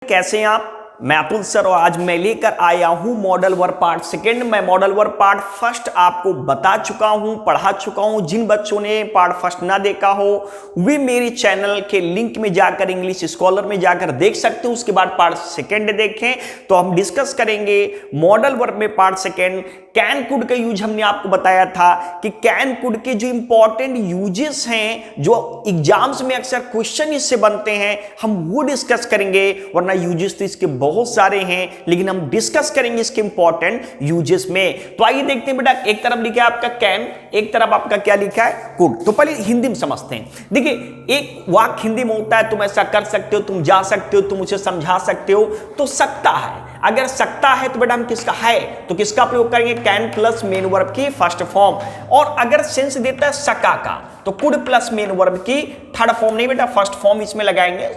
कैसे हैं आप? मैं अतुल सर और आज मैं लेकर आया हूं मॉडल वर्क पार्ट सेकंड। मैं मॉडल वर्क पार्ट फर्स्ट आपको बता चुका हूं, पढ़ा चुका हूं। जिन बच्चों ने पार्ट फर्स्ट ना देखा हो वे मेरे चैनल के लिंक में जाकर इंग्लिश स्कॉलर में जाकर देख सकते हो। उसके बाद पार्ट सेकंड देखें तो हम डिस्कस करेंगे मॉडल वर्क में पार्ट सेकंड। कैन कुड का यूज हमने आपको बताया था कि कैन कुड के जो इंपॉर्टेंट यूजेस हैं, जो एग्जाम्स में अक्सर क्वेश्चन इससे बनते हैं, हम वो डिस्कस करेंगे। वरना यूजेस तो इसके बहुत सारे हैं, लेकिन हम डिस्कस करेंगे इसके इंपॉर्टेंट यूजेस में। तो आइए देखते हैं बेटा, एक तरफ लिखा है आपका कैन, एक तरफ आपका क्या लिखा है? कुड। तो पहले हिंदी में समझते हैं। देखिए, एक वाक्य हिंदी में होता है, तुम ऐसा कर सकते हो, तुम जा सकते हो, तुम उसे समझा सकते हो, तो सकता है। अगर सकता है तो बेटा हम किसका है तो किसका प्रयोग करेंगे? कैन प्लस मेन वर्ब की फर्स्ट फॉर्म। और अगर सेंस देता है सका का तो कुड प्लस मेन वर्ब की थर्ड फॉर्म। नहीं बेटा, फर्स्ट फॉर्म इसमें लगाएंगे।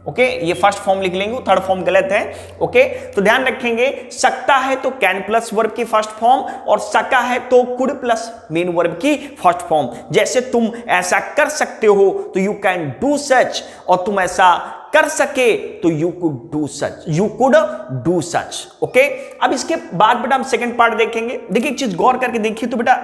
ओके, ये फर्स्ट फॉर्म लिख लेंगे, थर्ड फॉर्म गलत है। ओके, तो ध्यान रखेंगे, सकता है तो कैन प्लस वर्ब की फर्स्ट फॉर्म, और सका है तो कुड प्लस मेन वर्ब की फर्स्ट फॉर्म। जैसे तुम ऐसा कर सकते हो तो यू कैन डू सच, और तुम ऐसा कर सके तो you could do such, you could do such. Okay, अब इसके बाद बेटा हम सेकंड पार्ट देखेंगे। देखिए, एक चीज गौर करके देखिए तो बेटा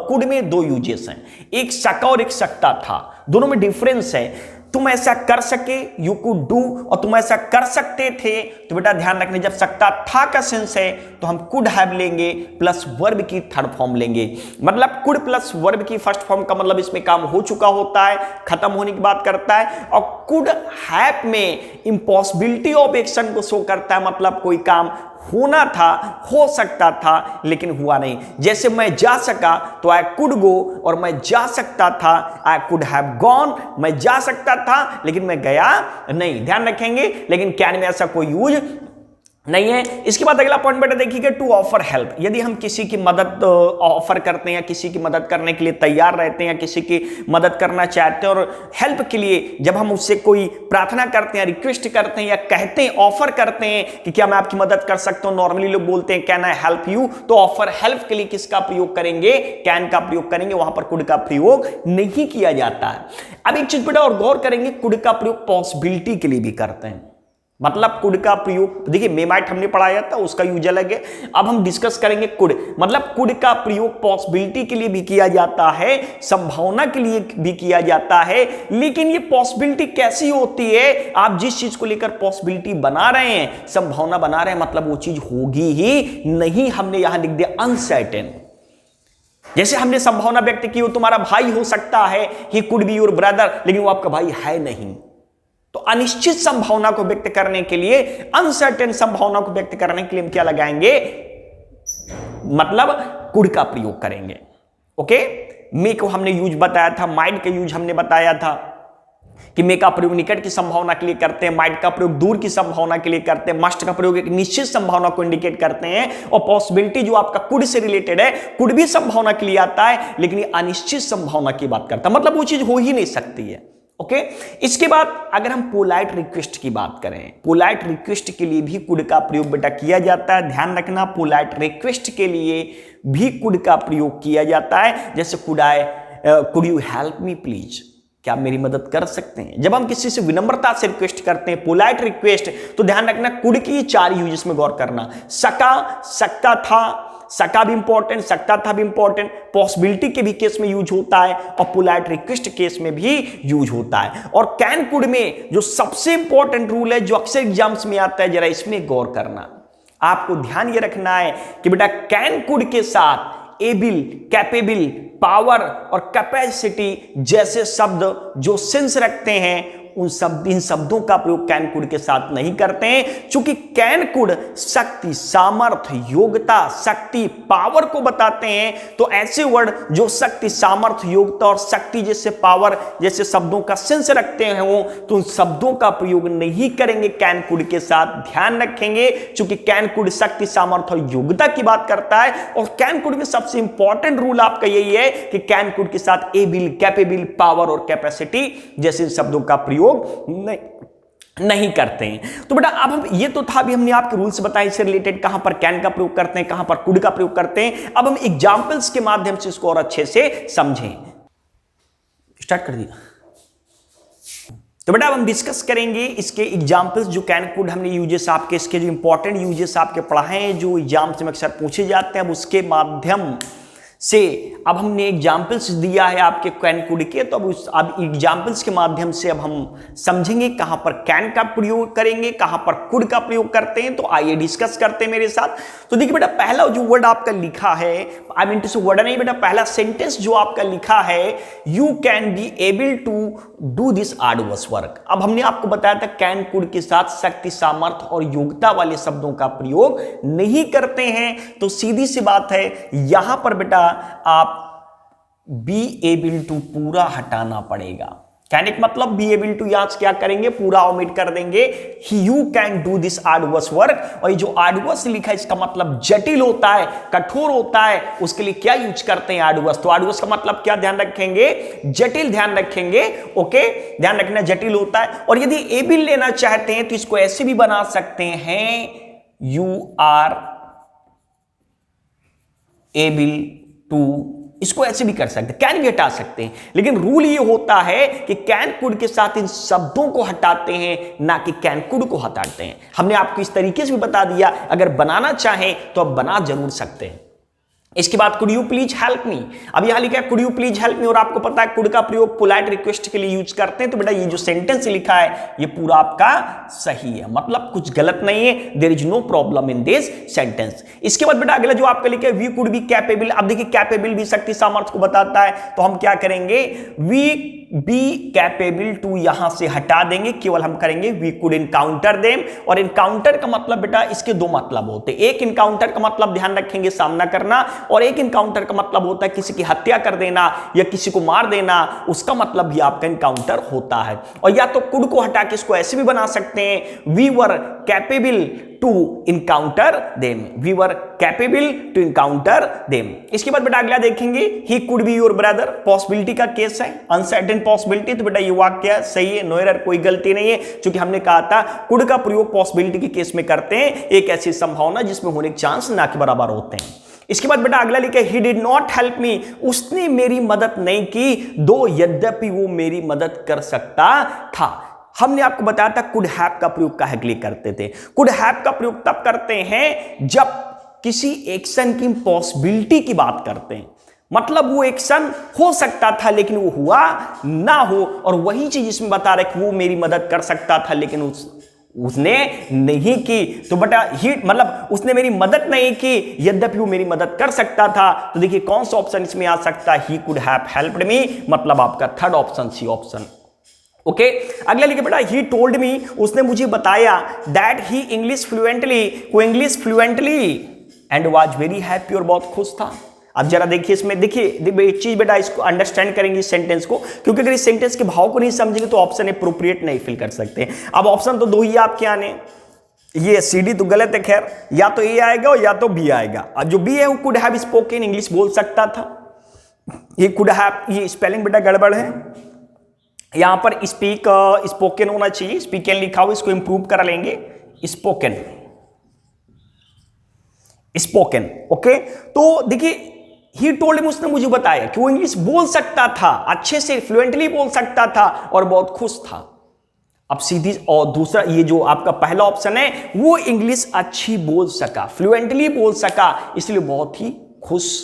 कुड में दो यूजेस हैं, एक सका और एक सकता था। दोनों में डिफरेंस है। तुम ऐसा कर सके यू कुड डू, और तुम ऐसा कर सकते थे। तो बेटा ध्यान रखने, जब सकता था का सेंस है तो हम कुड हैव लेंगे प्लस वर्ब की थर्ड फॉर्म लेंगे। मतलब कुड प्लस वर्ब की फर्स्ट फॉर्म का मतलब इसमें काम हो चुका होता है, खत्म होने की बात करता है। और कुड हैव में इम्पॉसिबिलिटी ऑफ एक्शन को शो करता है, मतलब कोई काम होना था, हो सकता था, लेकिन हुआ नहीं। जैसे मैं जा सका तो आई कुड गो, और मैं जा सकता था आई कुड हैव गॉन, मैं जा सकता था लेकिन मैं गया नहीं। ध्यान रखेंगे, लेकिन कैन में ऐसा कोई यूज नहीं है। इसके बाद अगला पॉइंट बेटा देखिए, टू ऑफर हेल्प। यदि हम किसी की मदद ऑफर करते हैं या किसी की मदद करने के लिए तैयार रहते हैं या किसी की मदद करना चाहते हैं, और हेल्प के लिए जब हम उससे कोई प्रार्थना करते हैं, रिक्वेस्ट करते हैं या कहते हैं, ऑफर करते हैं कि क्या मैं आपकी मदद कर सकता हूं, नॉर्मली लोग बोलते हैं कैन आई हेल्प यू, तो ऑफर हेल्प के लिए किसका प्रयोग करेंगे? कैन का प्रयोग करेंगे। वहां पर कुड का प्रयोग नहीं किया जाता है। अब एक चीज बेटा और गौर करेंगे, कुड का प्रयोग पॉसिबिलिटी के लिए भी करते हैं। मतलब कुड का प्रयोग, देखिए मे माइट हमने पढ़ाया था, उसका यूज अलग है। अब हम डिस्कस करेंगे कुड। मतलब कुड का प्रयोग पॉसिबिलिटी के लिए भी किया जाता है, संभावना के लिए भी किया जाता है। लेकिन ये पॉसिबिलिटी कैसी होती है? आप जिस चीज को लेकर पॉसिबिलिटी बना रहे हैं, संभावना बना रहे हैं, मतलब वो चीज होगी ही नहीं। हमने यहां लिख दिया अनसर्टेन। जैसे हमने संभावना व्यक्त की, वो तुम्हारा भाई हो सकता है, he could be your brother, लेकिन वो आपका भाई है नहीं। तो अनिश्चित संभावना को व्यक्त करने के लिए, अनसर्टेन संभावना को व्यक्त करने के लिए हम क्या लगाएंगे? मतलब कुड का प्रयोग करेंगे। ओके, मे को हमने यूज बताया था, माइट का यूज हमने बताया था कि मे का प्रयोग निकट की संभावना के लिए करते हैं, माइट का प्रयोग दूर की संभावना के लिए करते हैं, मस्ट का प्रयोग एक निश्चित संभावना को इंडिकेट करते हैं, और पॉसिबिलिटी जो आपका कुड से रिलेटेड है, कुड भी संभावना के लिए आता है, लेकिन ये अनिश्चित संभावना की बात करता है, मतलब वो चीज हो ही नहीं सकती है। ओके, इसके बाद अगर हम पोलाइट रिक्वेस्ट की बात करें, पोलाइट रिक्वेस्ट के लिए भी कुड का प्रयोग बेटा किया जाता है। ध्यान रखना, पोलाइट रिक्वेस्ट के लिए भी कुड का प्रयोग किया जाता है। जैसे could you help me please, क्या आप मेरी मदद कर सकते हैं? जब हम किसी से विनम्रता से रिक्वेस्ट करते हैं, पोलाइट रिक्वेस्ट, तो ध्यान रखना कुड की चार यूजेस में गौर करना। सका, सकता था, सका भी इंपॉर्टेंट, सकता था भी इंपॉर्टेंट, पॉसिबिलिटी के भी केस में यूज होता है, और पोलाइट रिक्वेस्ट केस में भी यूज होता है। और कैन कुड में जो सबसे इंपॉर्टेंट रूल है, जो अक्सर एग्जाम्स में आता है, जरा इसमें गौर करना। आपको ध्यान ये रखना है कि बेटा कैन कुड के साथ एबिल, कैपेबल, पावर और कैपेसिटी जैसे शब्द जो सेंस रखते हैं, इन शब्दों का प्रयोग कैन कुड के साथ नहीं करते हैं। चूंकि कैन कुड शक्ति, सामर्थ्य, योग्यता, शक्ति, पावर को बताते हैं, तो ऐसे वर्ड जो शक्ति, सामर्थ्य, योग्यता और शक्ति जैसे पावर जैसे शब्दों का सेंस रखते हैं, तो उन शब्दों का प्रयोग नहीं करेंगे कैन कुड के साथ। ध्यान रखेंगे, चूंकि कैन कुड शक्ति, सामर्थ्य और योग्यता की बात करता है, और कैन कुड में सबसे इंपॉर्टेंट रूल आपका यही है कि कैन कुड के साथ एबिल, कैपेबल, पावर और कैपेसिटी जैसे शब्दों का प्रयोग नहीं करते हैं। तो बेटा अब हम, ये तो था, अभी हमने आपके रूल्स बताए इससे रिलेटेड, कहां पर कैन का प्रयोग करते हैं, कहां पर कुड का प्रयोग करते हैं। अब हम एग्जांपल्स के माध्यम से इसको और अच्छे से समझें। स्टार्ट कर दिया। तो बेटा अब हम डिस्कस करेंगे इसके एग्जाम्पल्स, जो कैन कुड हमने यूजेस आपके, इसके जो इंपॉर्टेंट यूजेस आपके पढ़ाए हैं, जो एग्जाम्स में अक्सर पूछे जाते हैं, अब उसके माध्यम से अब हमने एग्जाम्पल्स दिया है आपके कैन कुड के, तो अब एग्जाम्पल्स के माध्यम से अब हम समझेंगे कहां पर कैन का प्रयोग करेंगे, कहां पर कुड का प्रयोग करते हैं। तो आइए डिस्कस करते हैं मेरे साथ। तो देखिए बेटा पहला जो वर्ड आपका लिखा है, I mean to say word नहीं बेटा, पहला सेंटेंस जो आपका लिखा है, you can be able to do this arduous work. अब हमने आपको बताया था कैन कुड के साथ शक्ति, सामर्थ्य और योग्यता वाले शब्दों का प्रयोग नहीं करते हैं। तो सीधी सी बात है, यहां पर बेटा आप बी एबल टू पूरा हटाना पड़ेगा। कहने का मतलब बी एबल टू यहां क्या करेंगे, पूरा ओमिट कर देंगे। You can do this arduous work. और ये जो आर्डुअस लिखा है इसका मतलब जटिल होता है, कठोर होता है, उसके लिए क्या यूज करते हैं आर्डुअस। तो आर्डुअस का मतलब क्या ध्यान रखेंगे, जटिल ध्यान रखेंगे। ओके, ध्यान रखना जटिल होता है। और यदि एबल लेना चाहते हैं तो इसको ऐसे भी बना सकते हैं, यू आर एबल टू, इसको ऐसे भी कर सकते हैं, कैन भी हटा सकते हैं। लेकिन रूल ये होता है कि कैन कुड के साथ इन शब्दों को हटाते हैं, ना कि कैन कुड को हटाते हैं। हमने आपको इस तरीके से भी बता दिया, अगर बनाना चाहें तो आप बना जरूर सकते हैं। इसके बाद could you please help me. अब यहां लिखा है could you please help me, और आपको पता है कुड का प्रयोग पोलाइट रिक्वेस्ट के लिए यूज करते हैं। तो बेटा ये जो सेंटेंस लिखा है ये पूरा आपका सही है, मतलब कुछ गलत नहीं है, there is no problem in this sentence. इसके बाद बेटा अगला जो आपका लिखा है, वी कुड बी कैपेबल। अब देखिए कैपेबल भी शक्ति सामर्थ्य को बताता है, तो हम क्या करेंगे, वी बी कैपेबल टू यहां से हटा देंगे, केवल हम करेंगे वी कुड इनकाउंटर देम। और इनकाउंटर का मतलब बेटा इसके दो मतलब होते हैं। एक इनकाउंटर का मतलब ध्यान रखेंगे सामना करना, और एक इनकाउंटर का मतलब होता है किसी की हत्या कर देना या किसी को मार देना, उसका मतलब भी आपका इनकाउंटर होता है। और या तो कुड को हटा के इसको ऐसे भी बना सकते हैं, we were capable to encounter them, we were capable to encounter them. इसके बाद बेटा अगला देखेंगे, he could be your brother. Possibility का केस है, अनसर्टेन पॉसिबिलिटी, तो बेटा ये वाक्य सही है, नो एरर, कोई गलती नहीं है, क्योंकि हमने कहा था कुड का प्रयोग पॉसिबिलिटी के केस में करते हैं, एक ऐसी संभावना जिसमें होने के चांस ना के बराबर होते हैं। इसके बाद बेटा अगला लिखा है, he did not help me, उसने मेरी मदद नहीं की, दो यद्यपि वो मेरी मदद कर सकता था। हमने आपको बताया था कुड हैव का प्रयोग काहे के लिए करते थे। कुड हैव का प्रयोग तब करते हैं जब किसी एक्शन की पॉसिबिलिटी की बात करते हैं, मतलब वो एक्शन हो सकता था लेकिन वो हुआ ना हो, और वही चीज इसमें बता रहे कि वो मेरी मदद कर सकता था लेकिन उसने नहीं की। तो बेटा ही मतलब उसने मेरी मदद नहीं की, यद्यपि वो मेरी मदद कर सकता था। तो देखिए कौन सा ऑप्शन इसमें आ सकता है, he could have helped me, मतलब आपका third option, C option. Okay, अगला लिखिए बेटा, ही टोल्ड मी, उसने मुझे बताया, दैट ही इंग्लिश फ्लुएंटली, वो English fluently and was very happy, और बहुत खुश था। अब जरा देखिए इसमें, देखिए एक चीज बेटा, इसको अंडरस्टैंड करेंगे इस सेंटेंस को, क्योंकि अगर इस सेंटेंस के भाव को नहीं समझेंगे तो ऑप्शन अप्रोप्रिएट नहीं फिल कर सकते। अब ऑप्शन तो दो ही आपके आने, ये सीडी तो गलत है, खैर या तो ए आएगा या तो बी आएगा। अब जो बी है वो कुड हैव स्पोकन, इंग्लिश बोल सकता था। ये कुड हैव, ये स्पेलिंग बेटा गड़बड़ है, यहां पर स्पोकन होना चाहिए, स्पीकन लिखा हुआ, इसको इंप्रूव कर लेंगे, स्पोकन, स्पोकन। ओके, तो देखिए ही टोल्ड मी, उसने मुझे बताया कि वो इंग्लिश बोल सकता था, अच्छे से फ्लुएंटली बोल सकता था और बहुत खुश था। अब सीधी, और दूसरा ये जो आपका पहला ऑप्शन है, वो इंग्लिश अच्छी बोल सका, फ्लुएंटली बोल सका, इसलिए बहुत ही खुश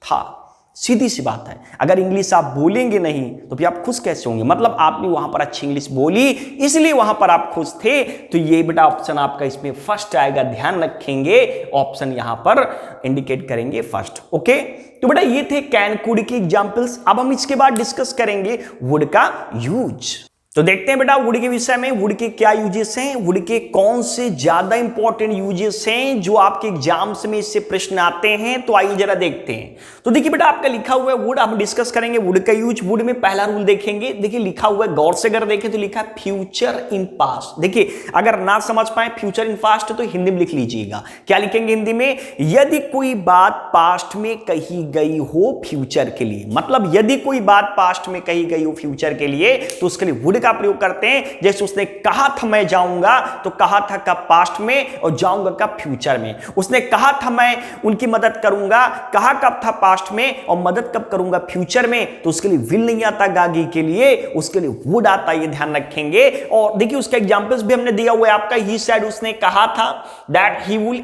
था। सीधी सी बात है, अगर इंग्लिश आप बोलेंगे नहीं तो फिर आप खुश कैसे होंगे, मतलब आपने वहां पर अच्छी इंग्लिश बोली इसलिए वहां पर आप खुश थे। तो ये बेटा ऑप्शन आपका इसमें फर्स्ट आएगा, ध्यान रखेंगे, ऑप्शन यहां पर इंडिकेट करेंगे फर्स्ट। ओके, तो बेटा ये थे कैन कुड के एग्जांपल्स। अब हम इसके बाद डिस्कस करेंगे वुड का यूज। तो देखते हैं बेटा वुड के विषय में, वुड के क्या यूजेस हैं, वुड के कौन से ज्यादा इंपॉर्टेंट यूजेस हैं जो आपके एग्जाम्स में इससे प्रश्न आते हैं। तो आइए जरा देखते हैं। तो देखिए बेटा आपका लिखा हुआ है वुड, हम डिस्कस करेंगे वुड का यूज। वुड में पहला रूल देखेंगे, देखिए लिखा हुआ है, गौर से अगर देखें तो लिखा है फ्यूचर इन पास्ट। देखिए अगर ना समझ पाए फ्यूचर इन पास्ट तो हिंदी में लिख लीजिएगा, क्या लिखेंगे हिंदी में, यदि कोई बात पास्ट में कही गई हो फ्यूचर के लिए, मतलब यदि कोई बात पास्ट में कही गई हो फ्यूचर के लिए तो उसके लिए वुड का प्रयोग करते हैं। जैसे उसने कहा था मैं जाऊंगा, तो कहा था कब पास्ट में और जाऊंगा कब फ्यूचर में। उसने कहा था मैं उनकी मदद करूंगा, कहा कब था पास्ट में और मदद कब करूंगा फ्यूचर में, तो उसके लिए विल नहीं आता गागी के लिए, उसके लिए वुड आता है, ये ध्यान रखेंगे। और देखिए उसका एग्जांपल्स भी हमने दिया हुआ है आपका। ही सेड, उसने कहा था that he will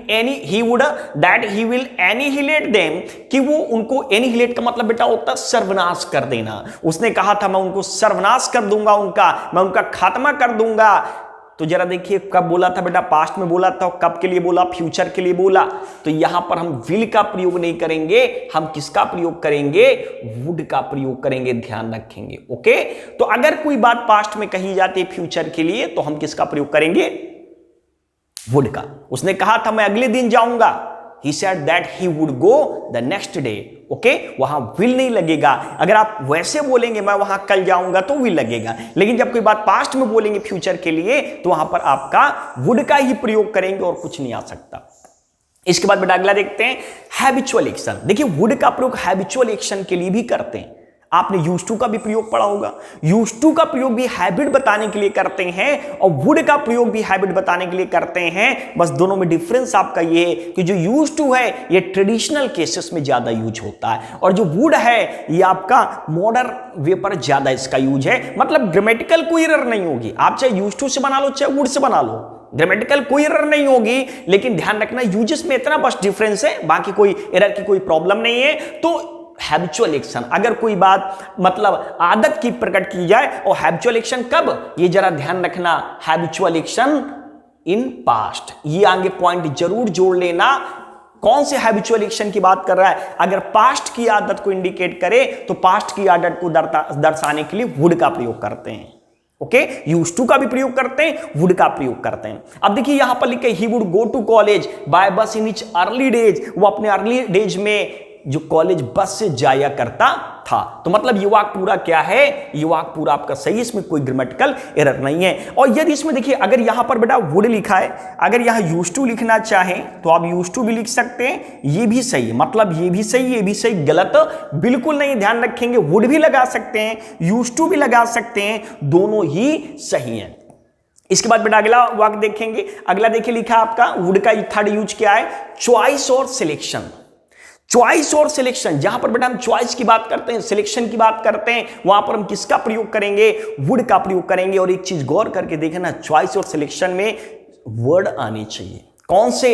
annihilate them, कि वो उनको, एनिहिलेट का मतलब बेटा होता है सर्वनाश कर देना। उसने कहा था मैं उनको सर्वनाश कर दूंगा, मैं उनका खात्मा कर दूंगा। तो जरा देखिए कब बोला था बेटा, पास्ट में बोला था, कब के लिए बोला, फ्यूचर के लिए बोला। तो यहां पर हम विल का प्रयोग नहीं करेंगे, हम किसका प्रयोग करेंगे, वुड का प्रयोग करेंगे, ध्यान रखेंगे। ओके, तो अगर कोई बात पास्ट में कही जाती है फ्यूचर के लिए, तो हम किसका प्रयोग करेंगे, वुड का। उसने कहा था मैं अगले दिन जाऊंगा, he said that he would go the next day। Okay, वहां विल नहीं लगेगा। अगर आप वैसे बोलेंगे मैं वहां कल जाऊंगा तो विल लगेगा, लेकिन जब कोई बात पास्ट में बोलेंगे फ्यूचर के लिए, तो वहां पर आपका वुड का ही प्रयोग करेंगे और कुछ नहीं आ सकता। इसके बाद बेटा अगला देखते हैं, हैबिचुअल एक्शन। देखिए वुड का प्रयोग हैबिचुअल एक्शन के लिए भी करते हैं। आपने यूज टू का भी प्रयोग पढ़ा होगा। यूज टू का प्रयोग भी हैबिट बताने के लिए करते हैं और वुड का प्रयोग भी हैबिट बताने के लिए करते हैं। बस दोनों में डिफरेंस आपका ये है कि जो यूज टू है ये ट्रेडिशनल केसेस में ज्यादा यूज होता है, और जो वुड है ये आपका मॉडर्न वे पर ज्यादा इसका यूज है। मतलब ग्रामेटिकल कोई एरर नहीं होगी, आप चाहे यूज टू से बना लो चाहे वुड से बना लो, ग्रामेटिकल कोई एरर नहीं होगी। लेकिन ध्यान रखना यूजेस में इतना बस डिफरेंस है, बाकी कोई एरर की कोई प्रॉब्लम नहीं है। तो हैबिचुअल एक्शन, अगर कोई बात मतलब आदत की प्रकट की जाए, और हैबिचुअल एक्शन कब, ये जरा ध्यान रखना, हैबिचुअल एक्शन इन पास्ट, ये आगे पॉइंट जरूर जोड़ लेना। कौन से हैबिचुअल एक्शन की बात कर रहा है, अगर पास्ट की आदत को इंडिकेट करे तो पास्ट की आदत को दर्शाने के लिए वुड का प्रयोग करते हैं। ओके, यूज टू का भी प्रयोग करते हैं, वुड का प्रयोग करते हैं। अब देखिए यहां पर लिखे he would go to college by bus in it's early days, वो अपने अर्ली डेज में जो कॉलेज बस से जाया करता था। तो मतलब ये वाक्य पूरा क्या है, ये वाक्य पूरा आपका सही, इसमें कोई ग्रामेटिकल एरर नहीं है। और यदि इसमें देखिए अगर यहां पर बेटा वुड लिखा है, अगर यहां यूज टू लिखना चाहें तो आप यूज टू भी लिख सकते हैं, ये भी सही है। मतलब ये भी सही, ये भी सही, गलत बिल्कुल नहीं, ध्यान रखेंगे। वुड भी लगा सकते हैं, यूज टू भी लगा सकते हैं, दोनों ही सही है। इसके बाद बेटा अगला वाक्य देखेंगे। अगला देखिए लिखा आपका वुड का थर्ड यूज क्या है, चॉइस और सिलेक्शन। चॉइस और सिलेक्शन, जहां पर बेटा हम चॉइस की बात करते हैं, सिलेक्शन की बात करते हैं, वहां पर हम किसका प्रयोग करेंगे, वुड का प्रयोग करेंगे। और एक चीज गौर करके देखना, चॉइस और सिलेक्शन में वर्ड आने चाहिए। कौन से,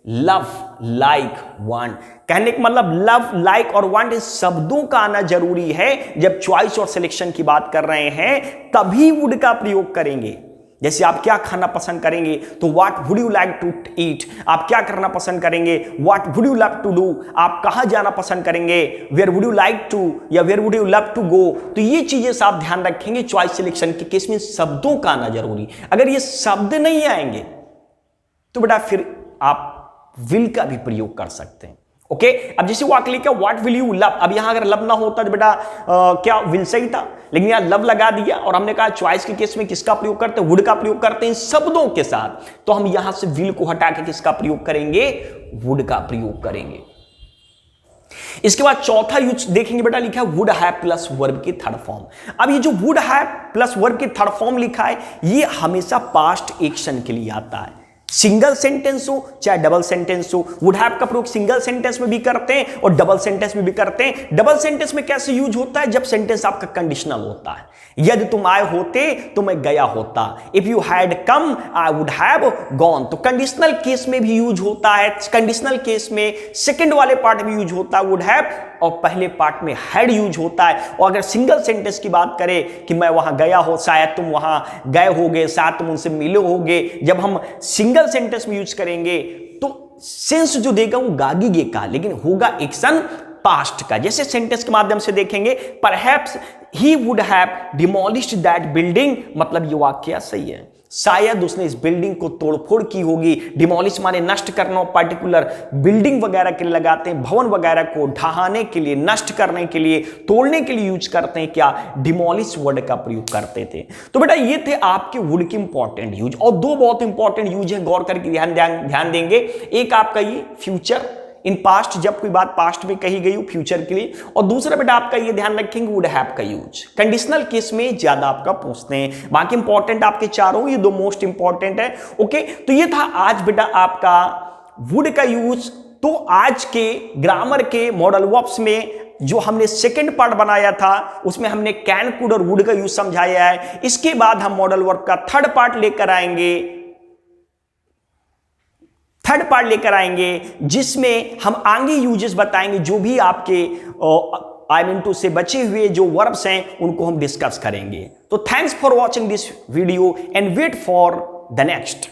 लव, लाइक, वांट। कहने का मतलब लव, लाइक और वांट इस शब्दों का आना जरूरी है। जब चॉइस और सिलेक्शन की बात कर रहे हैं तभी वुड का प्रयोग करेंगे। जैसे आप क्या खाना पसंद करेंगे तो what would you like to eat, आप क्या करना पसंद करेंगे, what would you love to do, आप कहां जाना पसंद करेंगे, where would you like to या where would you love to go. तो ये चीजें आप ध्यान रखेंगे, चॉइस सिलेक्शन के केस में शब्दों का आना जरूरी। अगर ये शब्द नहीं आएंगे तो बेटा फिर आप विल का भी प्रयोग कर सकते हैं। ओके, अब जैसे वाक्य लिखा व्हाट विल यू लव, अब यहां अगर लव ना होता तो बेटा क्या विल सही था, लेकिन यहां लव लगा दिया और हमने कहा चॉइस के केस में किसका प्रयोग करते हैं, वुड का प्रयोग करते हैं शब्दों के साथ। तो हम यहां से विल को हटा के किसका प्रयोग करेंगे, वुड का प्रयोग करेंगे। इसके बाद चौथा यूज देखेंगे बेटा, लिखा है वुड हैव प्लस वर्ब की थर्ड फॉर्म। अब ये जो वुड हैव प्लस वर्ब की थर्ड फॉर्म लिखा है, ये हमेशा पास्ट एक्शन के लिए आता है। सिंगल सेंटेंस हो चाहे डबल सेंटेंस हो, वुड हैव का प्रयोग सिंगल सेंटेंस में भी करते हैं और डबल सेंटेंस में भी करते हैं। डबल सेंटेंस में कैसे यूज होता है, जब सेंटेंस आपका कंडीशनल होता है। यदि तुम आए होते तो मैं गया होता, if you had come I would have gone. तो कंडीशनल केस में भी यूज होता है, कंडीशनल केस में सेकंड वाले पार्ट में यूज होता है वुड हैव, और पहले पार्ट में हैड यूज होता है। और अगर सिंगल सेंटेंस की बात करें कि मैं वहां गया हो, शायद तुम वहां गए होगे, शायद तुम उनसे मिले होगे, जब हम सिंगल सेंटेंस में यूज करेंगे तो सेंस जो देगा वो गागीगे का, लेकिन होगा एक्शन पास्ट का। जैसे सेंटेंस के माध्यम से देखेंगे, perhaps he would have demolished that building, मतलब ये वाक्य सही है, शायद उसने इस बिल्डिंग को तोड़फोड़ की होगी। डिमोलिश माने नष्ट करना, पर्टिकुलर बिल्डिंग वगैरह के लिए लगाते हैं, भवन वगैरह को ढहाने के लिए, नष्ट करने के लिए, तोड़ने के लिए यूज करते हैं क्या, डिमोलिश वर्ड का प्रयोग करते थे। तो बेटा ये थे आपके वुड के इंपॉर्टेंट यूज। और दो बहुत इंपॉर्टेंट यूज है, गौर करके ध्यान देंगे। एक आपका ये फ्यूचर इन पास्ट जब कोई बात पास्ट में कही गई हो फ्यूचर के लिए। और दूसरा बेटा आपका ये ध्यान रखेंगे वुड हैव का यूज कंडीशनल केस में ज्यादा आपका पूछते हैं। बाकी इंपॉर्टेंट आपके चारों, ये दो मोस्ट इंपॉर्टेंट है। ओके, तो ये था आज बेटा आपका वुड का यूज। तो आज के ग्रामर के मॉडल वर्ब्स में जो हमने सेकंड पार्ट बनाया था उसमें हमने कैन, कुड और वुड का यूज समझाया है। इसके बाद हम मॉडल वर्ब का थर्ड पार्ट लेकर आएंगे जिसमें हम आगे यूजेस बताएंगे, जो भी आपके आई मीन टू से बचे हुए जो वर्ब्स हैं उनको हम डिस्कस करेंगे। तो thanks for watching this video and wait for the next.